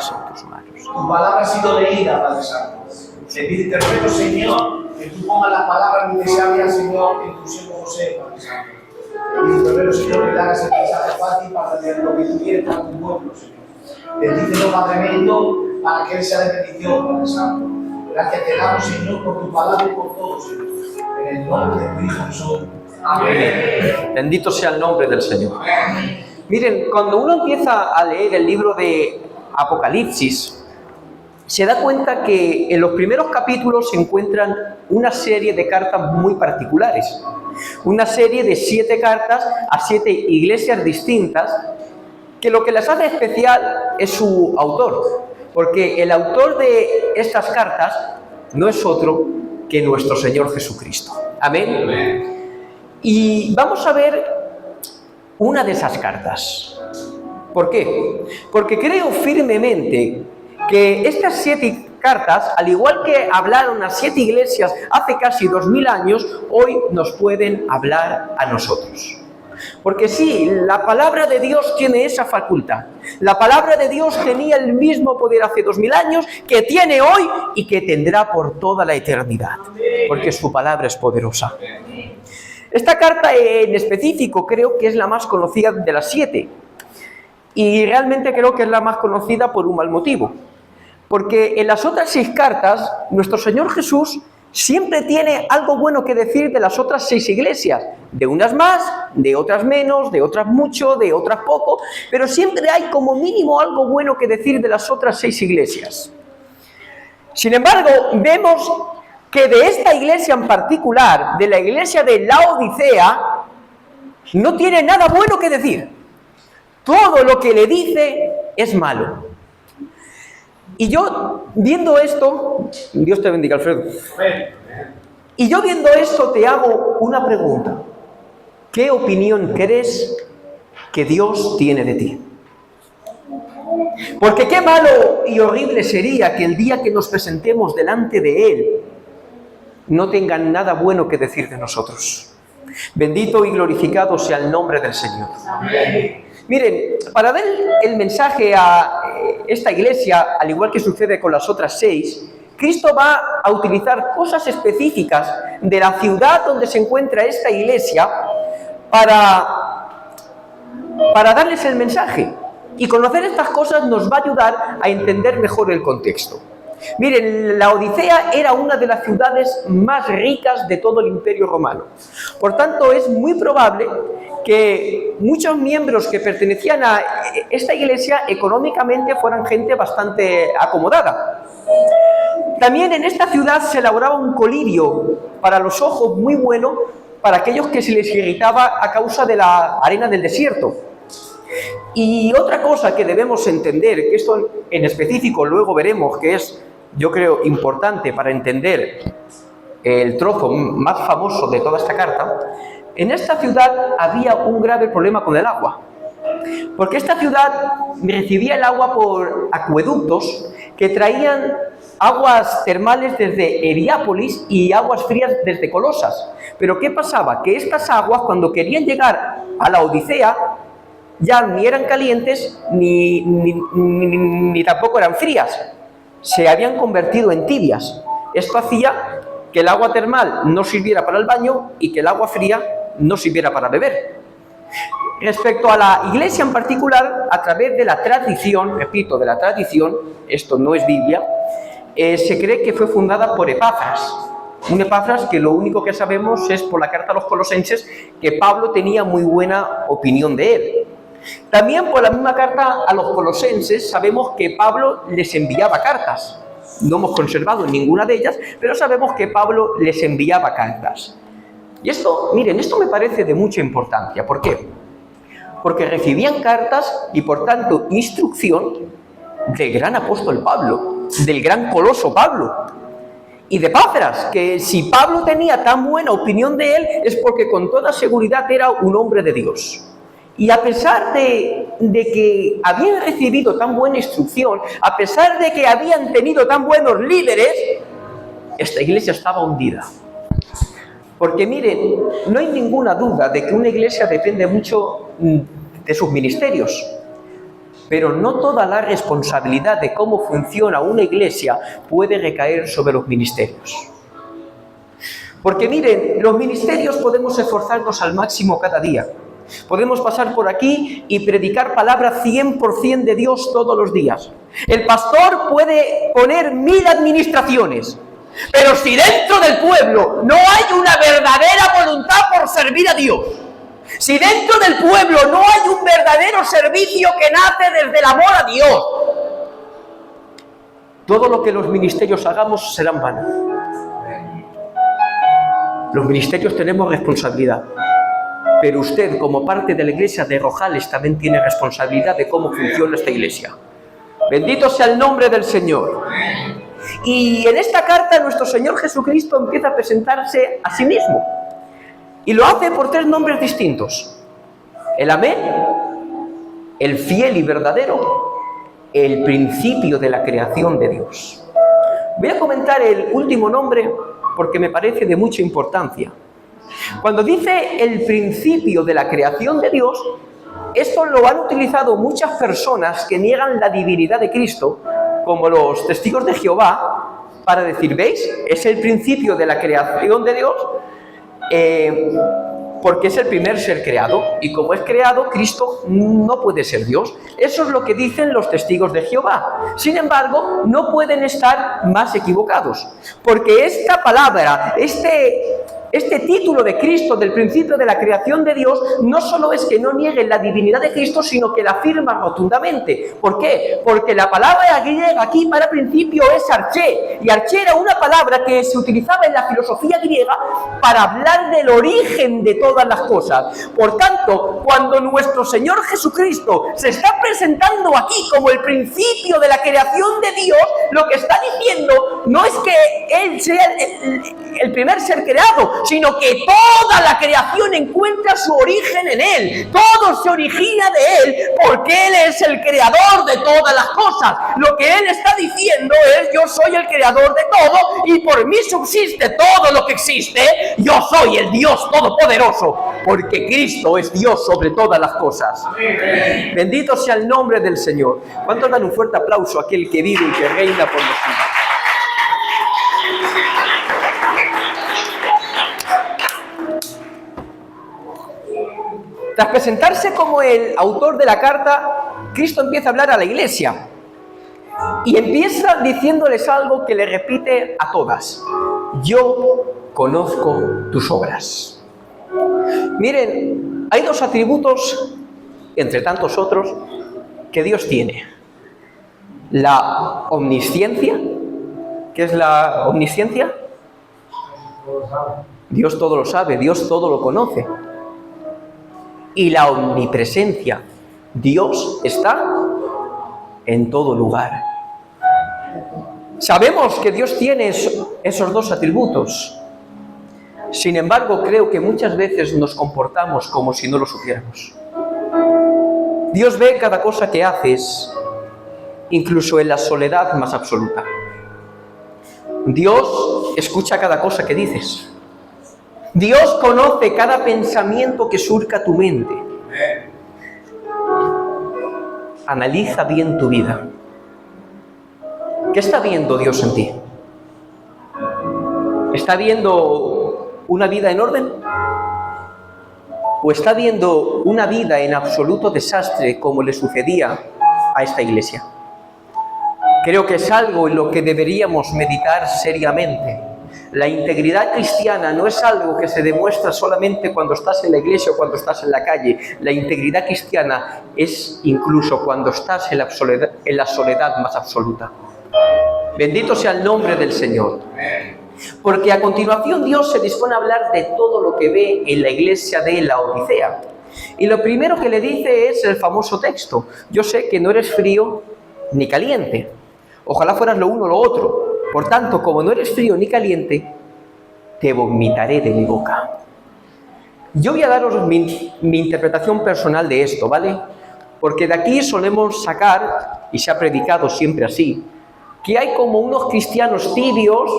ponerse en tus manos. Tu palabra ha sido leída, Padre Santo. Te ruego, Señor, que tú pongas las palabras necesarias, Señor, en tu siervo José, Padre Santo. Y te ruego, Señor, que le hagas el mensaje fácil para hacer lo que tú quieres para tu pueblo, Señor. Bendícelo, Padre bendito, para que Él sea de bendición, Padre Santo. Gracias te damos, Señor, por tu palabra y por todo, Señor. En el nombre de tu Hijo Jesús. Amén. Bendito sea el nombre del Señor. Miren, cuando uno empieza a leer el libro de Apocalipsis, se da cuenta que en los primeros capítulos se encuentran una serie de cartas muy particulares. Una serie de 7 cartas a 7 iglesias distintas, que lo que las hace especial es su autor. Porque el autor de estas cartas no es otro que nuestro Señor Jesucristo. Amén. Amén. Y vamos a ver una de esas cartas. ¿Por qué? Porque creo firmemente que estas 7 cartas, al igual que hablaron a 7 iglesias hace casi 2000 años, hoy nos pueden hablar a nosotros. Porque sí, la palabra de Dios tiene esa facultad. La palabra de Dios tenía el mismo poder hace 2000 años que tiene hoy y que tendrá por toda la eternidad. Porque su palabra es poderosa. Esta carta en específico creo que es la más conocida de las 7. Y realmente creo que es la más conocida por un mal motivo. Porque en las otras 6 cartas, nuestro Señor Jesús siempre tiene algo bueno que decir de las otras 6 iglesias. De unas más, de otras menos, de otras mucho, de otras poco. Pero siempre hay como mínimo algo bueno que decir de las otras 6 iglesias. Sin embargo, vemos que de esta iglesia en particular, de la iglesia de Laodicea, no tiene nada bueno que decir. Todo lo que le dice es malo. Y yo, viendo esto, Dios te bendiga, Alfredo. Y yo viendo esto te hago una pregunta. ¿Qué opinión crees que Dios tiene de ti? Porque qué malo y horrible sería que el día que nos presentemos delante de Él no tengan nada bueno que decir de nosotros. Bendito y glorificado sea el nombre del Señor. Amén. Miren, para dar el mensaje a esta iglesia, al igual que sucede con las otras 6, Cristo va a utilizar cosas específicas de la ciudad donde se encuentra esta iglesia para darles el mensaje. Y conocer estas cosas nos va a ayudar a entender mejor el contexto. Miren, la Odisea era una de las ciudades más ricas de todo el Imperio Romano. Por tanto, es muy probable que muchos miembros que pertenecían a esta iglesia económicamente fueran gente bastante acomodada. También en esta ciudad se elaboraba un colirio para los ojos muy bueno para aquellos que se les irritaba a causa de la arena del desierto. Y otra cosa que debemos entender, que esto en específico luego veremos que es, yo creo, importante para entender el trozo más famoso de toda esta carta, en esta ciudad había un grave problema con el agua. Porque esta ciudad recibía el agua por acueductos que traían aguas termales desde Heriápolis y aguas frías desde Colosas. Pero ¿qué pasaba? Que estas aguas, cuando querían llegar a la Odisea, ya ni eran calientes ni tampoco eran frías. Se habían convertido en tibias. Esto hacía que el agua termal no sirviera para el baño y que el agua fría no sirviera para beber. Respecto a la iglesia en particular, a través de la tradición, repito, de la tradición, esto no es Biblia, se cree que fue fundada por Epafras. Un Epafras que lo único que sabemos es por la carta a los colosenses que Pablo tenía muy buena opinión de él. También por la misma carta a los colosenses sabemos que Pablo les enviaba cartas. No hemos conservado ninguna de ellas, pero sabemos que Pablo les enviaba cartas. Y esto, miren, esto me parece de mucha importancia. ¿Por qué? Porque recibían cartas y por tanto instrucción del gran apóstol Pablo, del gran coloso Pablo. Y de Epafras, que si Pablo tenía tan buena opinión de él es porque con toda seguridad era un hombre de Dios. Y a pesar de que habían recibido tan buena instrucción, a pesar de que habían tenido tan buenos líderes, esta iglesia estaba hundida. Porque miren, no hay ninguna duda de que una iglesia depende mucho de sus ministerios. pero no toda la responsabilidad de cómo funciona una iglesia puede recaer sobre los ministerios. Porque miren, los ministerios podemos esforzarnos al máximo cada día. Podemos pasar por aquí y predicar palabra 100% de Dios todos los días. El pastor puede poner 1000 administraciones, pero si dentro del pueblo no hay una verdadera voluntad por servir a Dios, si dentro del pueblo no hay un verdadero servicio que nace desde el amor a Dios, todo lo que los ministerios hagamos serán vanos. Los ministerios tenemos responsabilidad, pero usted, como parte de la iglesia de Rojales, también tiene responsabilidad de cómo funciona esta iglesia. Bendito sea el nombre del Señor. Y en esta carta nuestro Señor Jesucristo empieza a presentarse a sí mismo. Y lo hace por 3 nombres distintos: el Amén, el fiel y verdadero, el principio de la creación de Dios. Voy a comentar el último nombre porque me parece de mucha importancia. Cuando dice el principio de la creación de Dios, esto lo han utilizado muchas personas que niegan la divinidad de Cristo, como los testigos de Jehová, para decir, ¿veis? Es el principio de la creación de Dios, porque es el primer ser creado, y como es creado, Cristo no puede ser Dios. Eso es lo que dicen los testigos de Jehová. Sin embargo, no pueden estar más equivocados, porque esta palabra, este título de Cristo, del principio de la creación de Dios, no solo es que no niegue la divinidad de Cristo, sino que la afirma rotundamente. ¿Por qué? Porque la palabra griega aquí para principio es arché, y arché era una palabra que se utilizaba en la filosofía griega para hablar del origen de todas las cosas. Por tanto, cuando nuestro Señor Jesucristo se está presentando aquí como el principio de la creación de Dios, lo que está diciendo no es que Él sea el primer ser creado, sino que toda la creación encuentra su origen en Él. Todo se origina de Él, porque Él es el creador de todas las cosas. Lo que Él está diciendo es: yo soy el creador de todo, y por mí subsiste todo lo que existe. Yo soy el Dios todopoderoso, porque Cristo es Dios sobre todas las cosas. Amén. Bendito sea el nombre del Señor. ¿Cuántos dan un fuerte aplauso a aquel que vive y que reina por los siglos? Tras presentarse como el autor de la carta, Cristo empieza a hablar a la iglesia y empieza diciéndoles algo que le repite a todas: yo conozco tus obras. Miren, hay 2 atributos, entre tantos otros, que Dios tiene: la omnisciencia. ¿Qué es la omnisciencia? Dios todo lo sabe, Dios todo lo conoce. Y la omnipresencia. Dios está en todo lugar. Sabemos que Dios tiene esos 2 atributos. Sin embargo, creo que muchas veces nos comportamos como si no lo supiéramos. Dios ve cada cosa que haces, incluso en la soledad más absoluta. Dios escucha cada cosa que dices. Dios conoce cada pensamiento que surca tu mente. Analiza bien tu vida. ¿Qué está viendo Dios en ti? ¿Está viendo una vida en orden? ¿O está viendo una vida en absoluto desastre como le sucedía a esta iglesia? Creo que es algo en lo que deberíamos meditar seriamente. La integridad cristiana no es algo que se demuestra solamente cuando estás en la iglesia o cuando estás en la calle. La integridad cristiana es incluso cuando estás en la soledad más absoluta. Bendito sea el nombre del Señor. Porque a continuación Dios se dispone a hablar de todo lo que ve en la iglesia de la Odisea. Y lo primero que le dice es el famoso texto: yo sé que no eres frío ni caliente. Ojalá fueras lo uno o lo otro. Por tanto, como no eres frío ni caliente, te vomitaré de mi boca. Yo voy a daros mi interpretación personal de esto, ¿vale? Porque de aquí solemos sacar, y se ha predicado siempre así, que hay como unos cristianos tibios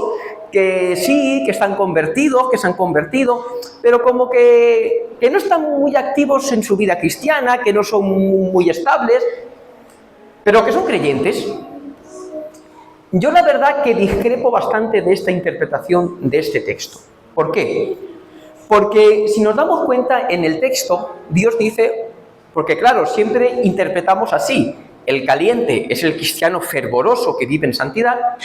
que sí, que están convertidos, que se han convertido, pero como que no están muy activos en su vida cristiana, que no son muy estables. pero que son creyentes. Yo la verdad que discrepo bastante de esta interpretación de este texto. ¿Por qué? Porque si nos damos cuenta en el texto, Dios dice, porque claro, siempre interpretamos así, el caliente es el cristiano fervoroso que vive en santidad,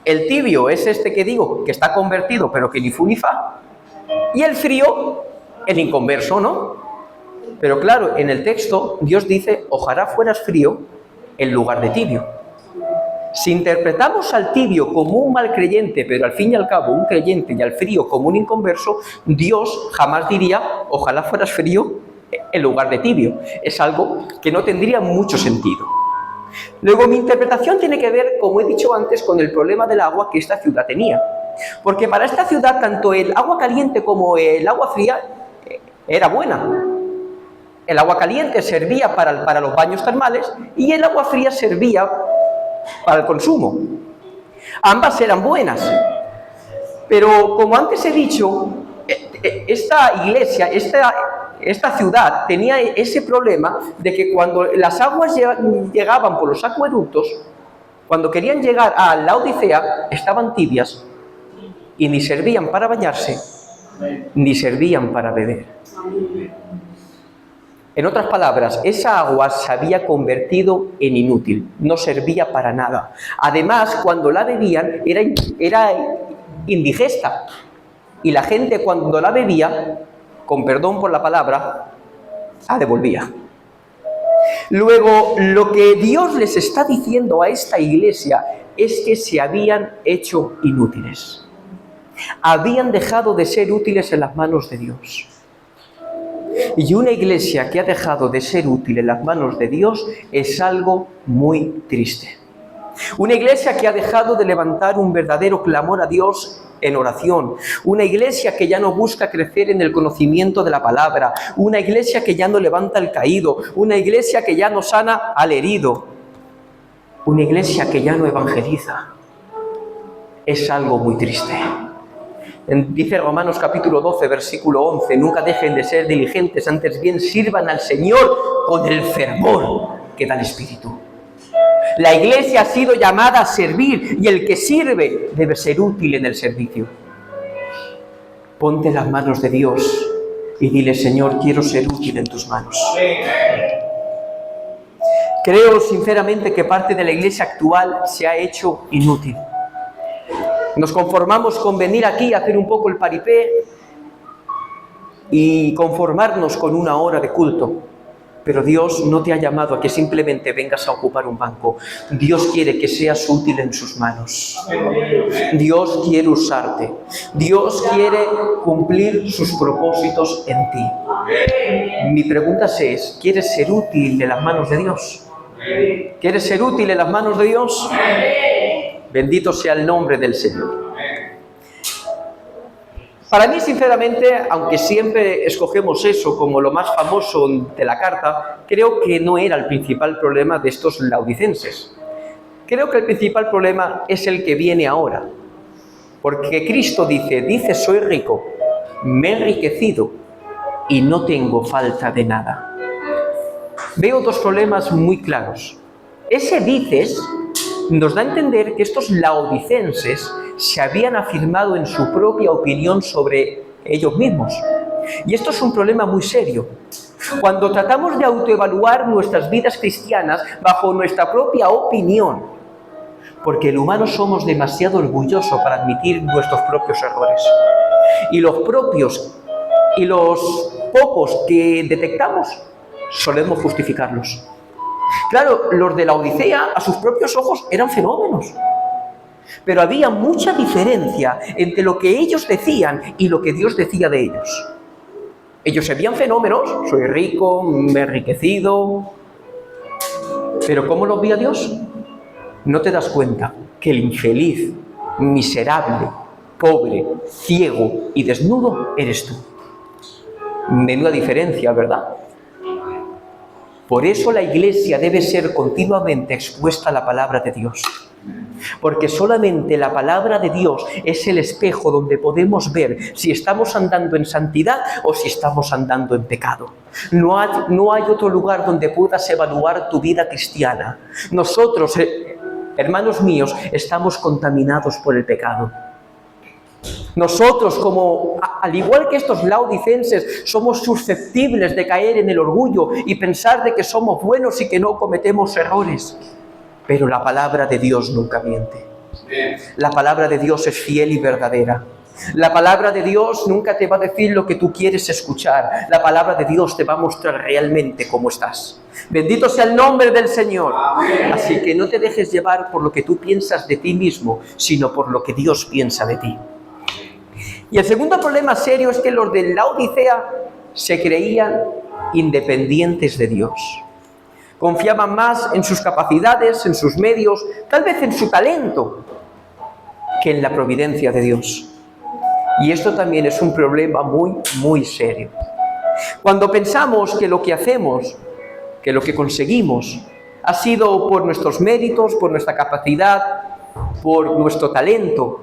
el tibio es este que digo, que está convertido pero que ni fu ni fa, y el frío, el inconverso, ¿no? Pero claro, en el texto Dios dice, ojalá fueras frío en lugar de tibio. Si interpretamos al tibio como un mal creyente, pero al fin y al cabo un creyente, y al frío como un inconverso, Dios jamás diría, ojalá fueras frío en lugar de tibio. Es algo que no tendría mucho sentido. Luego, mi interpretación tiene que ver, como he dicho antes, con el problema del agua que esta ciudad tenía. Porque para esta ciudad, tanto el agua caliente como el agua fría era buena. El agua caliente servía para los baños termales y el agua fría servía para el consumo. Ambas eran buenas. Pero, como antes he dicho, esta iglesia, esta ciudad tenía ese problema de que cuando las aguas llegaban por los acueductos, cuando querían llegar a la Odisea, estaban tibias y ni servían para bañarse, ni servían para beber. En otras palabras, esa agua se había convertido en inútil, no servía para nada. Además, cuando la bebían, era indigesta. Y la gente cuando la bebía, con perdón por la palabra, la devolvía. Luego, lo que Dios les está diciendo a esta iglesia es que se habían hecho inútiles. Habían dejado de ser útiles en las manos de Dios. Y una iglesia que ha dejado de ser útil en las manos de Dios es algo muy triste. Una iglesia que ha dejado de levantar un verdadero clamor a Dios en oración. Una iglesia que ya no busca crecer en el conocimiento de la palabra. Una iglesia que ya no levanta al caído. Una iglesia que ya no sana al herido. Una iglesia que ya no evangeliza. Es algo muy triste. Dice Romanos capítulo 12, versículo 11, nunca dejen de ser diligentes, antes bien sirvan al Señor con el fervor que da el Espíritu. La iglesia ha sido llamada a servir y el que sirve debe ser útil en el servicio. Ponte en las manos de Dios y dile, Señor, quiero ser útil en tus manos. Creo sinceramente que parte de la iglesia actual se ha hecho inútil. Nos conformamos con venir aquí a hacer un poco el paripé y conformarnos con una hora de culto. Pero Dios no te ha llamado a que simplemente vengas a ocupar un banco. Dios quiere que seas útil en sus manos. Dios quiere usarte. Dios quiere cumplir sus propósitos en ti. Mi pregunta es, ¿quieres ser útil en las manos de Dios? ¿Quieres ser útil en las manos de Dios? Bendito sea el nombre del Señor. Para mí, sinceramente, aunque siempre escogemos eso como lo más famoso de la carta, creo que no era el principal problema de estos laodicenses. Creo que el principal problema es el que viene ahora. Porque Cristo dice, soy rico, me he enriquecido y no tengo falta de nada. Veo dos problemas muy claros. Ese dices nos da a entender que estos laodicenses se habían afirmado en su propia opinión sobre ellos mismos. Y esto es un problema muy serio. Cuando tratamos de autoevaluar nuestras vidas cristianas bajo nuestra propia opinión, porque el humano somos demasiado orgullosos para admitir nuestros propios errores. Y los pocos que detectamos, solemos justificarlos. Claro, los de la Odisea, a sus propios ojos, eran fenómenos. Pero había mucha diferencia entre lo que ellos decían y lo que Dios decía de ellos. Ellos se veían fenómenos, soy rico, me he enriquecido. Pero ¿cómo los veía Dios? ¿No te das cuenta que el infeliz, miserable, pobre, ciego y desnudo eres tú? Menuda diferencia, ¿verdad? Por eso la iglesia debe ser continuamente expuesta a la palabra de Dios. Porque solamente la palabra de Dios es el espejo donde podemos ver si estamos andando en santidad o si estamos andando en pecado. No hay otro lugar donde puedas evaluar tu vida cristiana. Nosotros, hermanos míos, estamos contaminados por el pecado. Nosotros, al igual que estos laodicenses, somos susceptibles de caer en el orgullo y pensar de que somos buenos y que no cometemos errores. Pero la palabra de Dios nunca miente. La palabra de Dios es fiel y verdadera. La palabra de Dios nunca te va a decir lo que tú quieres escuchar. La palabra de Dios te va a mostrar realmente cómo estás. Bendito sea el nombre del Señor. Así que no te dejes llevar por lo que tú piensas de ti mismo, sino por lo que Dios piensa de ti. Y el segundo problema serio es que los de Laodicea se creían independientes de Dios. Confiaban más en sus capacidades, en sus medios, tal vez en su talento, que en la providencia de Dios. Y esto también es un problema muy, muy serio. Cuando pensamos que lo que hacemos, que lo que conseguimos, ha sido por nuestros méritos, por nuestra capacidad, por nuestro talento.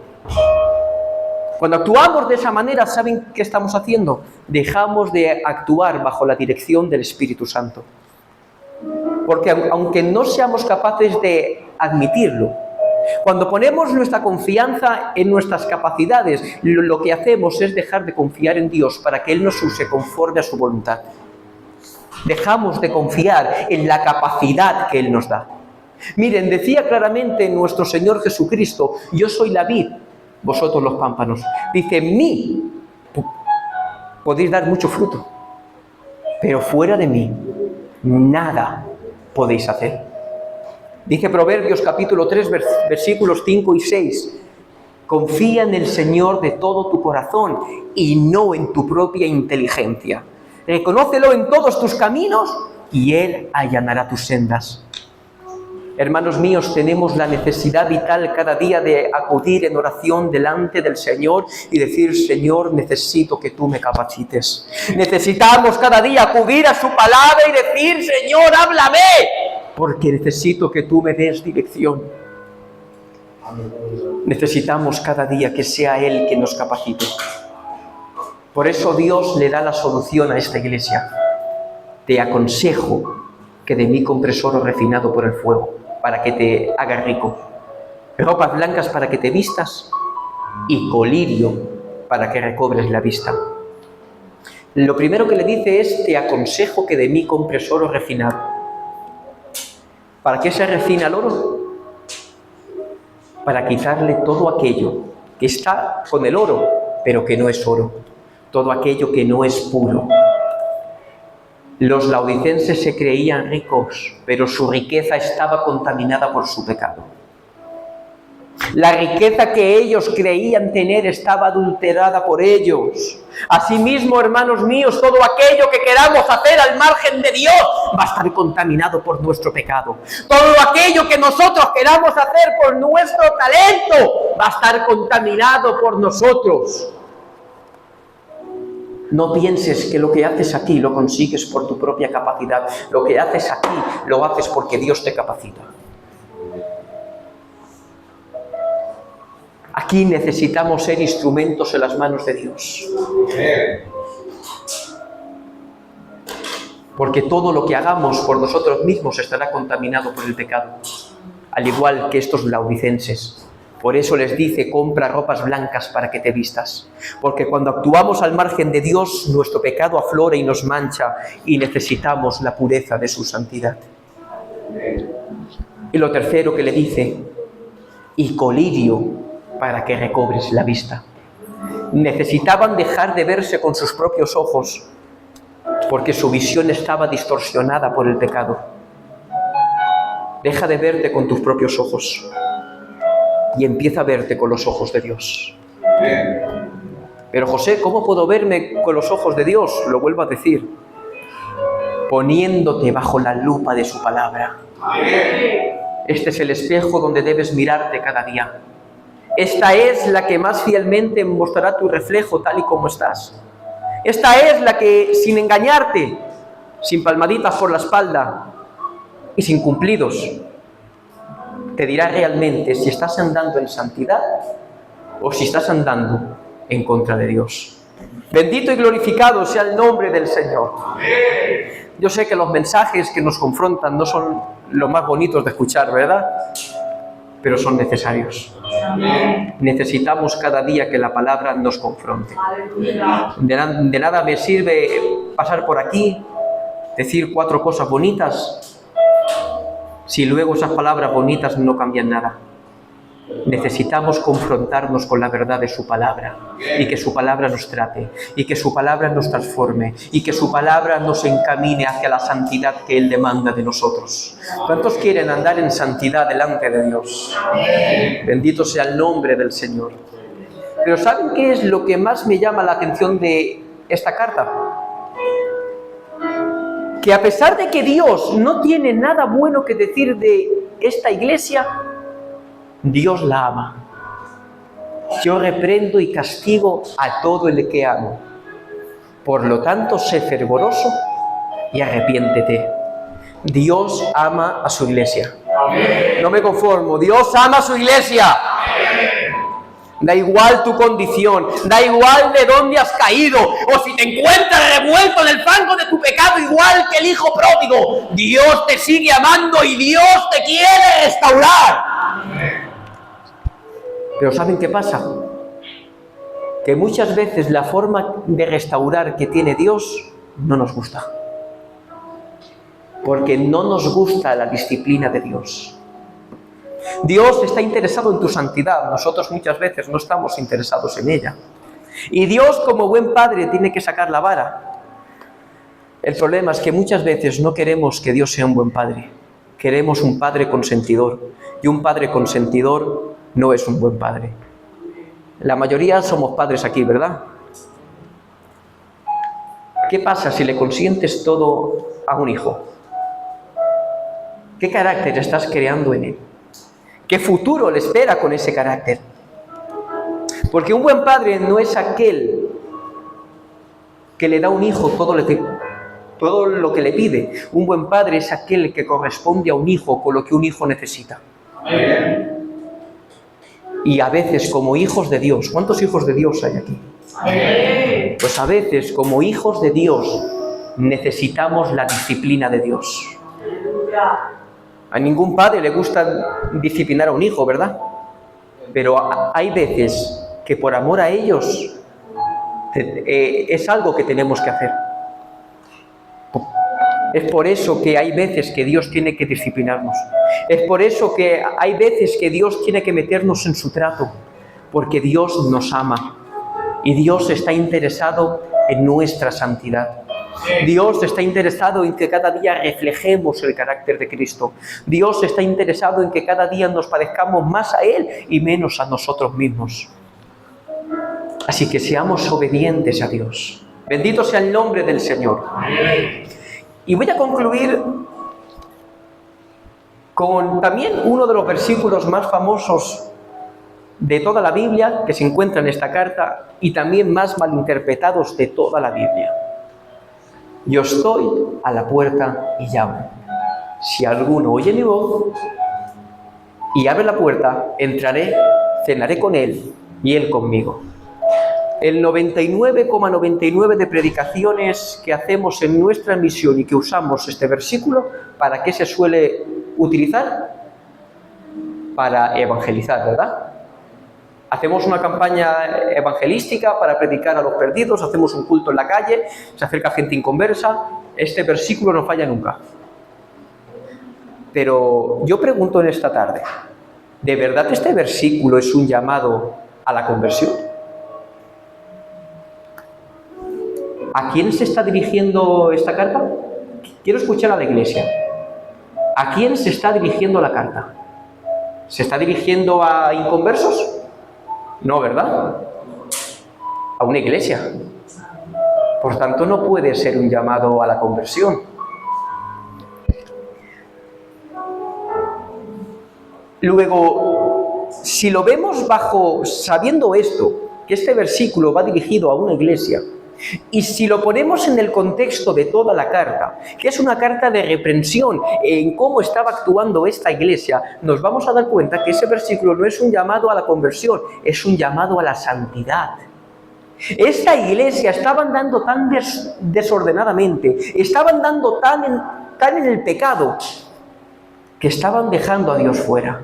Cuando actuamos de esa manera, ¿saben qué estamos haciendo? Dejamos de actuar bajo la dirección del Espíritu Santo. Porque aunque no seamos capaces de admitirlo, cuando ponemos nuestra confianza en nuestras capacidades, lo que hacemos es dejar de confiar en Dios para que Él nos use conforme a su voluntad. Dejamos de confiar en la capacidad que Él nos da. Miren, decía claramente nuestro Señor Jesucristo: yo soy la vid, vosotros los pámpanos. Dice: en mí podéis dar mucho fruto, pero fuera de mí nada podéis hacer. Dice Proverbios capítulo 3, versículos 5 y 6. Confía en el Señor de todo tu corazón y no en tu propia inteligencia. Reconócelo en todos tus caminos y Él allanará tus sendas. Hermanos míos, tenemos la necesidad vital cada día de acudir en oración delante del Señor y decir: Señor, necesito que tú me capacites. Necesitamos cada día acudir a su palabra y decir: Señor, háblame, porque necesito que tú me des dirección. Necesitamos cada día que sea Él quien nos capacite. Por eso Dios le da la solución a esta iglesia. Te aconsejo que de mí compres oro refinado por el fuego, para que te haga rico, ropas blancas para que te vistas y colirio para que recobres la vista. Lo primero que le dice es: te aconsejo que de mí compres oro refinado. ¿Para qué se refina el oro? Para quitarle todo aquello que está con el oro, pero que no es oro, todo aquello que no es puro. Los laodicenses se creían ricos, pero su riqueza estaba contaminada por su pecado. La riqueza que ellos creían tener estaba adulterada por ellos. Asimismo, hermanos míos, todo aquello que queramos hacer al margen de Dios va a estar contaminado por nuestro pecado. Todo aquello que nosotros queramos hacer por nuestro talento va a estar contaminado por nosotros. No pienses que lo que haces aquí lo consigues por tu propia capacidad. Lo que haces aquí lo haces porque Dios te capacita. Aquí necesitamos ser instrumentos en las manos de Dios. Porque todo lo que hagamos por nosotros mismos estará contaminado por el pecado, al igual que estos laodicenses. Por eso les dice: compra ropas blancas para que te vistas. Porque cuando actuamos al margen de Dios, nuestro pecado aflora y nos mancha, y necesitamos la pureza de su santidad. Y lo tercero que le dice: y colirio para que recobres la vista. Necesitaban dejar de verse con sus propios ojos, porque su visión estaba distorsionada por el pecado. Deja de verte con tus propios ojos y empieza a verte con los ojos de Dios. Pero José, ¿cómo puedo verme con los ojos de Dios? Lo vuelvo a decir: poniéndote bajo la lupa de su palabra. Este es el espejo donde debes mirarte cada día. Esta es la que más fielmente mostrará tu reflejo tal y como estás. Esta es la que, sin engañarte, sin palmaditas por la espalda y sin cumplidos, te dirá realmente si estás andando en santidad o si estás andando en contra de Dios. Bendito y glorificado sea el nombre del Señor. Yo sé que los mensajes que nos confrontan no son los más bonitos de escuchar, ¿verdad? Pero son necesarios. Necesitamos cada día que la palabra nos confronte. De nada me sirve pasar por aquí, decir 4 cosas bonitas, si luego esas palabras bonitas no cambian nada. Necesitamos confrontarnos con la verdad de su palabra, y que su palabra nos trate, y que su palabra nos transforme, y que su palabra nos encamine hacia la santidad que Él demanda de nosotros. ¿Cuántos quieren andar en santidad delante de Dios? Bendito sea el nombre del Señor. Pero ¿saben qué es lo que más me llama la atención de esta carta? Que a pesar de que Dios no tiene nada bueno que decir de esta iglesia, Dios la ama. Yo reprendo y castigo a todo el que amo. Por lo tanto, sé fervoroso y arrepiéntete. Dios ama a su iglesia. No me conformo. Dios ama a su iglesia. Da igual tu condición, da igual de dónde has caído, o si te encuentras revuelto en el fango de tu pecado, igual que el hijo pródigo. Dios te sigue amando y Dios te quiere restaurar. Pero ¿saben qué pasa? Que muchas veces la forma de restaurar que tiene Dios no nos gusta. Porque no nos gusta la disciplina de Dios. Dios está interesado en tu santidad, nosotros muchas veces no estamos interesados en ella. Y Dios, como buen padre, tiene que sacar la vara. El problema es que muchas veces no queremos que Dios sea un buen padre. Queremos un padre consentidor. Y un padre consentidor no es un buen padre. La mayoría somos padres aquí, ¿verdad? ¿Qué pasa si le consientes todo a un hijo? ¿Qué carácter estás creando en él? ¿Qué futuro le espera con ese carácter? Porque un buen padre no es aquel que le da a un hijo todo lo que le pide. Un buen padre es aquel que corresponde a un hijo con lo que un hijo necesita. Y a veces, como hijos de Dios, ¿cuántos hijos de Dios hay aquí? Pues a veces, como hijos de Dios, necesitamos la disciplina de Dios. A ningún padre le gusta disciplinar a un hijo, ¿verdad? Pero hay veces que por amor a ellos es algo que tenemos que hacer. Es por eso que hay veces que Dios tiene que disciplinarnos. Es por eso que hay veces que Dios tiene que meternos en su trato, porque Dios nos ama y Dios está interesado en nuestra santidad. Dios está interesado en que cada día reflejemos el carácter de Cristo. Dios está interesado en que cada día nos parezcamos más a Él y menos a nosotros mismos. Así que seamos obedientes a Dios. Bendito sea el nombre del Señor. Y voy a concluir con también uno de los versículos más famosos de toda la Biblia, que se encuentra en esta carta, y también más malinterpretados de toda la Biblia. Yo estoy a la puerta y llamo. Si alguno oye mi voz y abre la puerta, entraré, cenaré con él y él conmigo. El 99,99 de predicaciones que hacemos en nuestra misión y que usamos este versículo, ¿para qué se suele utilizar? Para evangelizar, ¿verdad? Hacemos una campaña evangelística para predicar a los perdidos, hacemos un culto en la calle, se acerca gente inconversa, este versículo no falla nunca. Pero yo pregunto en esta tarde, ¿de verdad este versículo es un llamado a la conversión? ¿A quién se está dirigiendo esta carta? Quiero escuchar a la iglesia. ¿A quién se está dirigiendo la carta? ¿Se está dirigiendo a inconversos? No, ¿verdad? A una iglesia. Por tanto, no puede ser un llamado a la conversión. Luego, si lo vemos sabiendo esto, que este versículo va dirigido a una iglesia, Y si lo ponemos en el contexto de toda la carta, que es una carta de reprensión en cómo estaba actuando esta iglesia, nos vamos a dar cuenta que ese versículo no es un llamado a la conversión, es un llamado a la santidad. Esta iglesia estaba andando tan desordenadamente, estaba andando tan en el pecado, que estaban dejando a Dios fuera.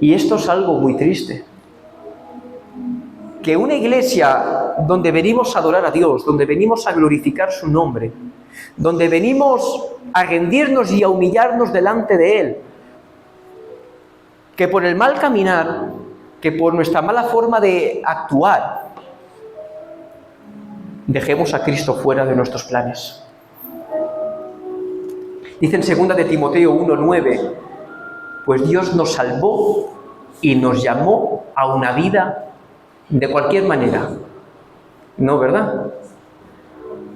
Y esto es algo muy triste. Que una iglesia donde venimos a adorar a Dios, donde venimos a glorificar su nombre, donde venimos a rendirnos y a humillarnos delante de Él, que por el mal caminar, que por nuestra mala forma de actuar, dejemos a Cristo fuera de nuestros planes. Dice en 2 de Timoteo 1:9, pues Dios nos salvó y nos llamó a una vida de cualquier manera. ¿No, verdad?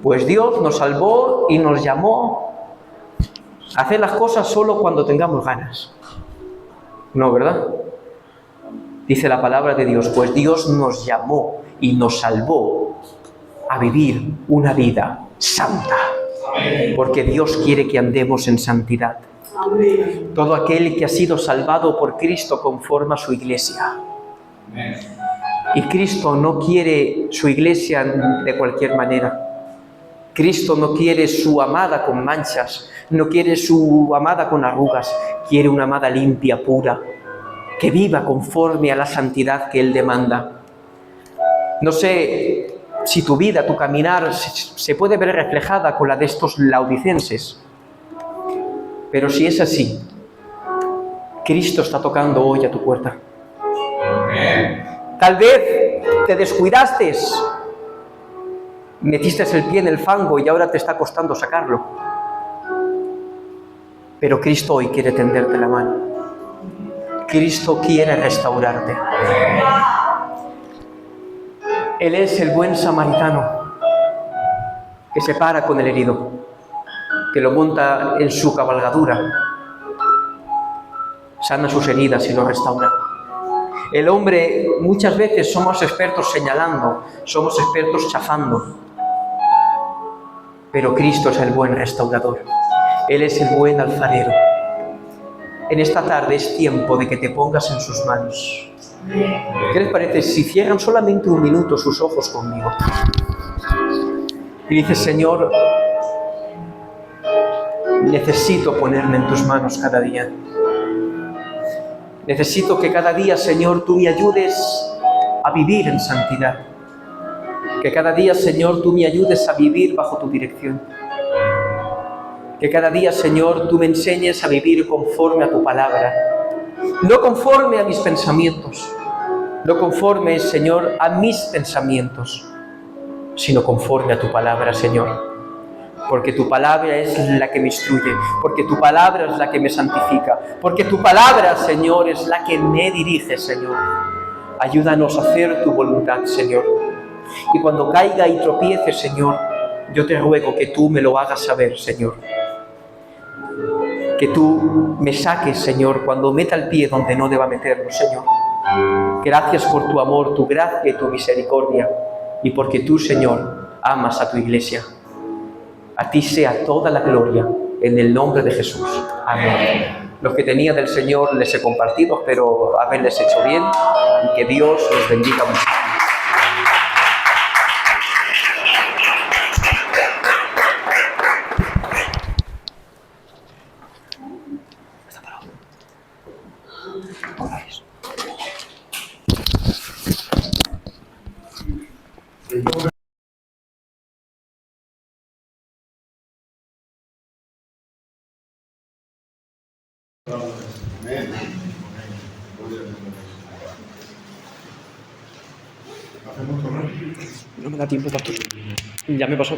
Pues Dios nos salvó y nos llamó a hacer las cosas solo cuando tengamos ganas. ¿No, verdad? Dice la palabra de Dios, pues Dios nos llamó y nos salvó a vivir una vida santa. Porque Dios quiere que andemos en santidad. Todo aquel que ha sido salvado por Cristo conforma su iglesia. Y Cristo no quiere su iglesia de cualquier manera. Cristo no quiere su amada con manchas, no quiere su amada con arrugas, quiere una amada limpia, pura, que viva conforme a la santidad que Él demanda. No sé si tu vida, tu caminar, se puede ver reflejada con la de estos laodicenses, pero si es así, Cristo está tocando hoy a tu puerta. Tal vez te descuidaste, metiste el pie en el fango y ahora te está costando sacarlo. Pero Cristo hoy quiere tenderte la mano. Cristo quiere restaurarte. Él es el buen samaritano que se para con el herido, que lo monta en su cabalgadura, sana sus heridas y lo restaura. El hombre, muchas veces somos expertos señalando, somos expertos chafando, pero Cristo es el buen restaurador. Él es el buen alfarero. En esta tarde es tiempo de que te pongas en sus manos. ¿Qué les parece si cierran solamente un minuto sus ojos conmigo? Y dices, Señor, necesito ponerme en tus manos cada día. Necesito que cada día, Señor, tú me ayudes a vivir en santidad. Que cada día, Señor, tú me ayudes a vivir bajo tu dirección. Que cada día, Señor, tú me enseñes a vivir conforme a tu palabra. No conforme a mis pensamientos. No conforme, Señor, a mis pensamientos, sino conforme a tu palabra, Señor. Porque tu palabra es la que me instruye, porque tu palabra es la que me santifica, porque tu palabra, Señor, es la que me dirige, Señor. Ayúdanos a hacer tu voluntad, Señor. Y cuando caiga y tropiece, Señor, yo te ruego que tú me lo hagas saber, Señor. Que tú me saques, Señor, cuando meta el pie donde no deba meterlo, Señor. Gracias por tu amor, tu gracia y tu misericordia, y porque tú, Señor, amas a tu iglesia. A ti sea toda la gloria, en el nombre de Jesús. Amén. Los que tenía del Señor les he compartido, espero haberles hecho bien, y que Dios los bendiga mucho. No me da tiempo, pastor. Ya me pasó.